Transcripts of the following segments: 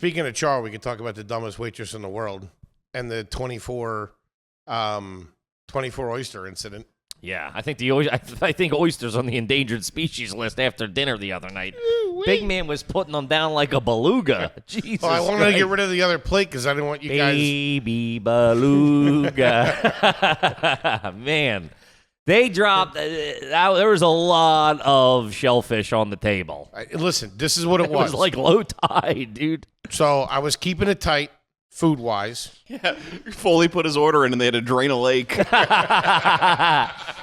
Speaking of Char, we could talk about the dumbest waitress in the world and the 24 oyster incident. Yeah, I think I think oysters on the endangered species list after dinner the other night. Big man was putting them down like a beluga. Jesus. Well, I wanted to get rid of the other plate because I didn't want you guys. Baby beluga. Man, they dropped. There was a lot of shellfish on the table. Listen, this is what it was. It was like low tide, dude. So I was keeping it tight, food-wise. Yeah, Foley put his order in, and they had to drain a lake. We're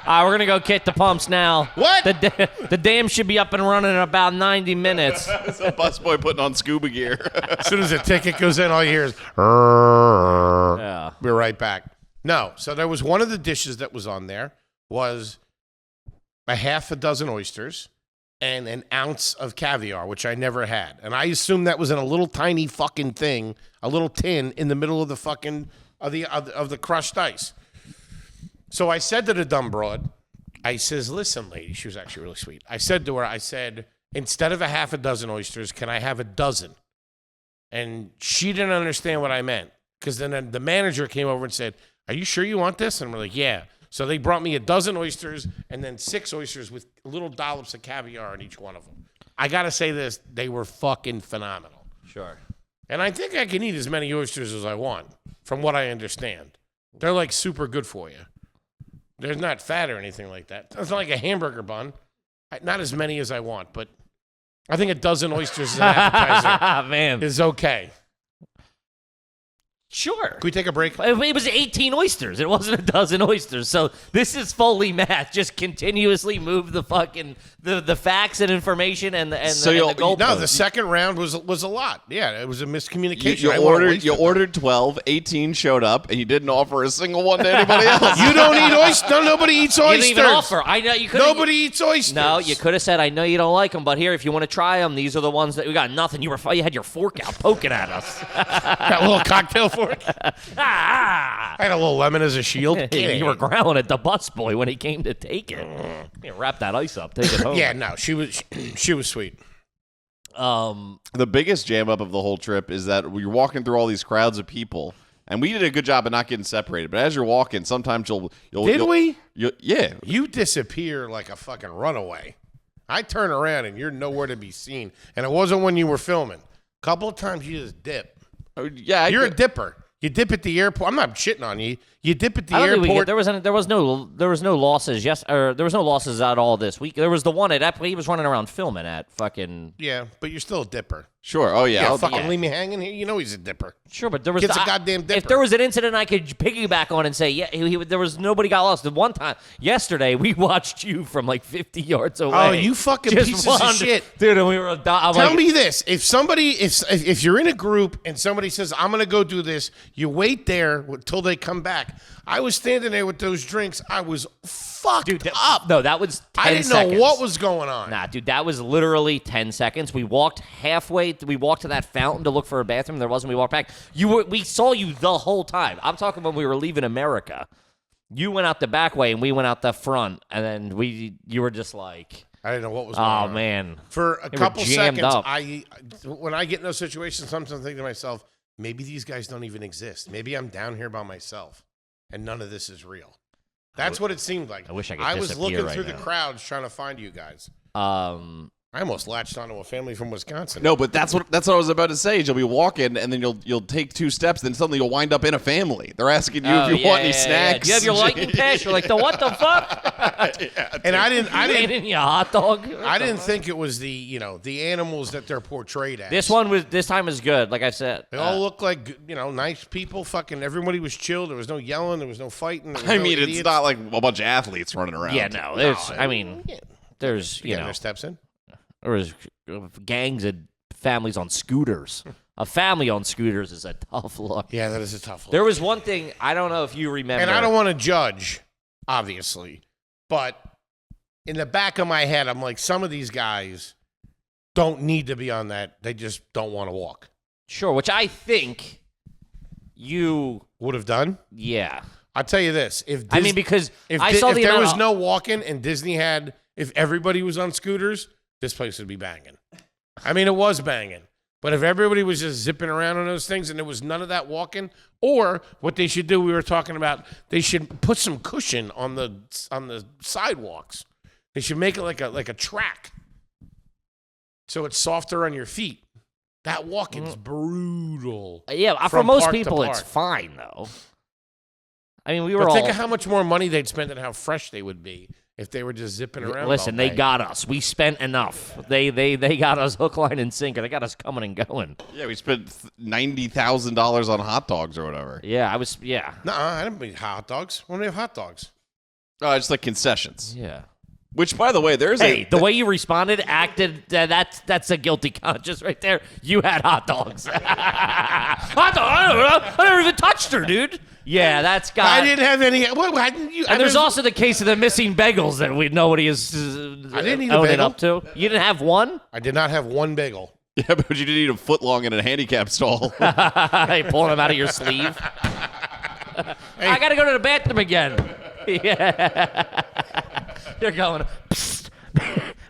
gonna go kick the pumps now. What? The dam should be up and running in about 90 minutes. It's a busboy putting on scuba gear. As soon as the ticket goes in, all you hear is, Yeah. we're right back. No, so there was one of the dishes that was on there was a half a dozen oysters and an ounce of caviar, which I never had. And I assumed that was in a little tiny fucking thing, a little tin in the middle of the fucking, of the crushed ice. So I said to the dumb broad, I says, listen, lady, she was actually really sweet. I said to her, instead of a half a dozen oysters, can I have a dozen? And she didn't understand what I meant. Because then the manager came over and said, are you sure you want this? And we're like, yeah. So they brought me a dozen oysters and then 6 oysters with little dollops of caviar in each one of them. I got to say this, they were fucking phenomenal. Sure. And I think I can eat as many oysters as I want, from what I understand. They're like super good for you. They're not fat or anything like that. It's not like a hamburger bun. Not as many as I want, but I think a dozen oysters as an appetizer Man. is okay. Sure. Can we take a break? It was 18 oysters. It wasn't a dozen oysters. So this is Foley math. Just continuously move the fucking the facts and information and the goalposts. No, the second round was a lot. Yeah, it was a miscommunication. You ordered 12, 18 showed up, and you didn't offer a single one to anybody else. You don't eat oysters. Nobody eats You oysters. didn't even offer. I know you could. Nobody eats oysters. No, you could have said, "I know you don't like them, but here, if you want to try them, these are the ones that we got." Nothing. You had your fork out, poking at us. Got a little cocktail fork. Ah! I had a little lemon as a shield. You were growling at the busboy when he came to take it. Wrap that ice up, take it home. Yeah, no, she was sweet. The biggest jam up of the whole trip is that you're walking through all these crowds of people, and we did a good job of not getting separated. But as you're walking, sometimes you'll yeah. You disappear like a fucking runaway. I turn around and you're nowhere to be seen. And it wasn't when you were filming. A couple of times you just dip. Yeah, You're a dipper. You dip at the airport. I'm not shitting on you. You dip at the I don't think airport. there was no losses. There was no losses at all this week. There was the one at he was running around filming at fucking. Yeah, but you're still a dipper. Sure. Oh yeah. Yeah, fucking leave me hanging here. You know he's a dipper. Sure, but there was Kid's a goddamn dipper. If there was an incident I could piggyback on and say, yeah, there was nobody got lost. The one time yesterday we watched you from like 50 yards away. Oh, you fucking Just pieces of wandered- shit. dude! And we were. Tell me this: if you're in a group and somebody says I'm gonna go do this, you wait there until they come back. I was standing there with those drinks. I was fucked up. No, that was 10 I didn't seconds. know what was going on. Nah, dude, that was literally 10 seconds. We walked halfway. We walked to that fountain to look for a bathroom. There wasn't. We walked back. We saw you the whole time. I'm talking when we were leaving America. You went out the back way and we went out the front, and then you were just like, I didn't know what was going on. oh man. For a They were couple jammed seconds, up. when I get in those situations, sometimes I think to myself, maybe these guys don't even exist. Maybe I'm down here by myself, and none of this is real. That's what it seemed like. I wish I could I was disappear looking right through now. the crowds trying to find you guys. I almost latched onto a family from Wisconsin. No, but that's what I was about to say. Is you'll be walking, and then you'll take 2 steps, then suddenly you'll wind up in a family. They're asking you if you want any snacks. Do you have your lightning pass? You're like, what the fuck? And I didn't Handing you a hot dog. I didn't think it was the animals that they're portrayed as. This time was good. Like I said, They all look like nice people. Fucking everybody was chill. There was no yelling. There was no fighting. I mean, it's not like a bunch of athletes running around. yeah, no. There's getting their steps in. there was gangs of families on scooters. A family on scooters is a tough look. Yeah, that is a tough look. There was one thing I don't know if you remember, And I don't want to judge, obviously, but in the back of my head, I'm like, some of these guys don't need to be on that. They just don't want to walk. Sure, which I think you Would have done. yeah. I'll tell you this: Because if I saw the there amount was of- no walking and Disney had, if everybody was on scooters, this place would be banging. I mean, it was banging. But if everybody was just zipping around on those things and there was none of that walking, or what they should do, we were talking about, they should put some cushion on the sidewalks. They should make it like a track, so it's softer on your feet. That walking's brutal. Yeah, for from most park to people, it's park. fine though. I mean, we were But all. think of how much more money they'd spend and how fresh they would be if they were just zipping around. Listen, all they day. got us. We spent enough. They got us hook, line, and sinker. They got us coming and going. Yeah, we spent $90,000 on hot dogs or whatever. Yeah, yeah. Nuh-uh, I didn't mean hot dogs. When do we have hot dogs? Oh, it's like concessions. Yeah. Which, by the way, there's Hey, the way you responded, acted, that's a guilty conscience right there. You had hot dogs. Hot dog? I never even touched her, dude. Yeah, that's got. I didn't have any. What? Hadn't you? And there's also the case of the missing bagels that nobody is I didn't eat a owning bagel. up to. You didn't have one? I did not have one bagel. Yeah, but you didn't eat a foot long in a handicap stall. Hey, pulling them out of your sleeve. I got to go to the bathroom again. Yeah. You're going, psst,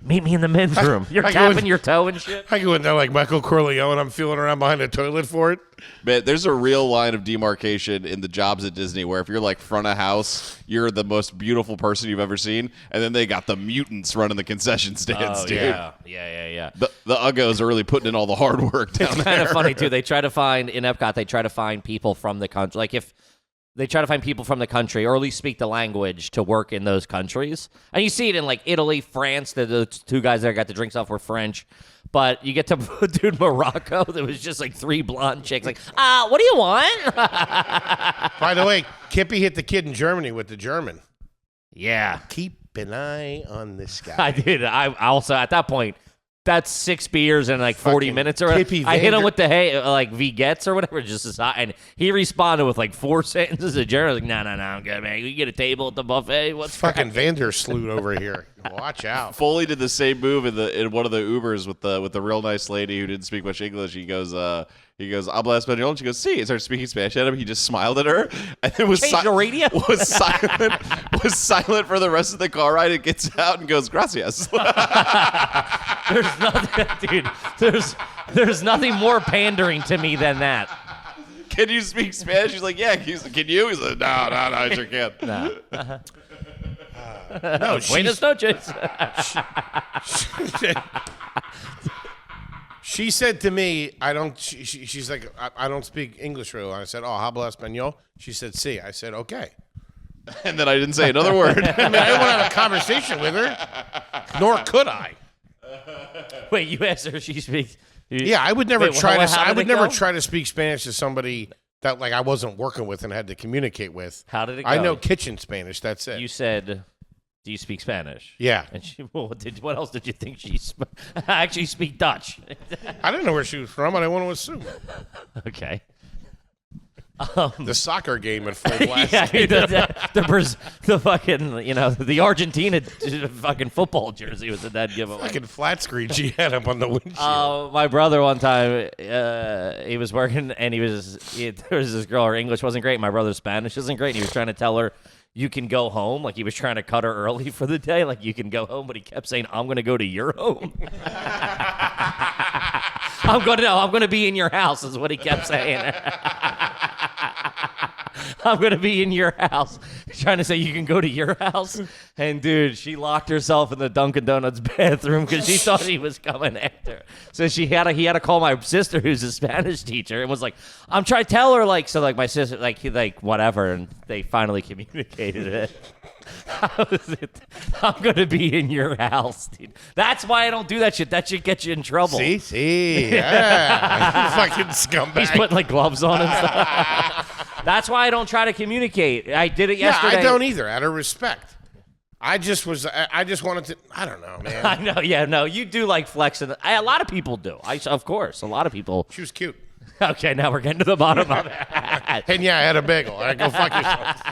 meet me in the men's room. You're I go tapping with- your toe and shit. I go in there like Michael Corleone. I'm feeling around behind the toilet for it. Man, there's a real line of demarcation in the jobs at Disney where if you're like front of house, you're the most beautiful person you've ever seen, and then they got the mutants running the concession stands, dude. Yeah. The Uggos are really putting in all the hard work down It's there. kind of funny, too. They try to find, in Epcot, they try to find people from the country. Like, if they try to find people from the country, or at least speak the language, to work in those countries. And you see it in, like, Italy, France. The two guys that got the drinks off were French. But you get to, dude, Morocco, there was just, like, 3 blonde chicks. Like, what do you want? By the way, Kippy hit the kid in Germany with the German. Yeah. Keep an eye on this guy. I did. I also, at that point, that's 6 beers in like 40 Fucking minutes or whatever. Kippy I hit him Vander- with the hey, like Vigets or whatever, just as hot, and he responded with like 4 sentences of German. Like, no, I'm good, man. You get a table at the buffet. What's Fucking Vandersloot over here. Watch out. Foley did the same move in one of the Ubers with the real nice lady who didn't speak much English. He goes, habla español, and she goes, sí. He started speaking Spanish at him. He just smiled at her, and then was Change the radio? was silent for the rest of the car ride. And gets out and goes, gracias. There's nothing, dude. There's nothing more pandering to me than that. Can you speak Spanish? He's like, yeah. Can you? He's like, no, I sure can't. No. No, Buenas noches. she said to me, I don't, she's like, I don't speak English really well. I said, oh, habla español? She said, sí. I said, okay. And then I didn't say another word. I mean, I didn't want to have a conversation with her, nor could I. Wait, you asked her if she speaks. Yeah, I would never Wait, try how to. I did would it never go? try to speak Spanish to somebody that like I wasn't working with and had to communicate with. How did it I go? know kitchen Spanish. That's it. You said, do you speak Spanish? Yeah. And she, well, what else did you think she I actually speak Dutch. I didn't know where she was from. I didn't want to assume. Okay. The soccer game at full blast. Yeah, the fucking, the Argentina fucking football jersey was in that giveaway. Fucking flat screen she had up on the windshield. My brother one time, he was working and there was this girl, her English wasn't great. My brother's Spanish isn't great. And he was trying to tell her, you can go home. Like he was trying to cut her early for the day. Like you can go home, but he kept saying, I'm going to go to your home. I'm going to be in your house is what he kept saying. I'm going to be in your house. Trying to say you can go to your house. And, dude, she locked herself in the Dunkin' Donuts bathroom because she thought he was coming after her. So he had to call my sister, who's a Spanish teacher, and was like, I'm trying to tell her, like, so, like, my sister, like, whatever. And they finally communicated it. I'm going to be in your house, dude. That's why I don't do that shit. That shit gets you in trouble. See? Yeah. Fucking scumbag. He's putting, like, gloves on and stuff. That's why I don't try to communicate. I did it yesterday. Yeah, I don't either, out of respect. I just wanted to, I don't know, man. I know, yeah, no, you do like flexing. A lot of people do. Of course, a lot of people. She was cute. Okay, now we're getting to the bottom of it. And yeah, I had a bagel. All right, go fuck yourself.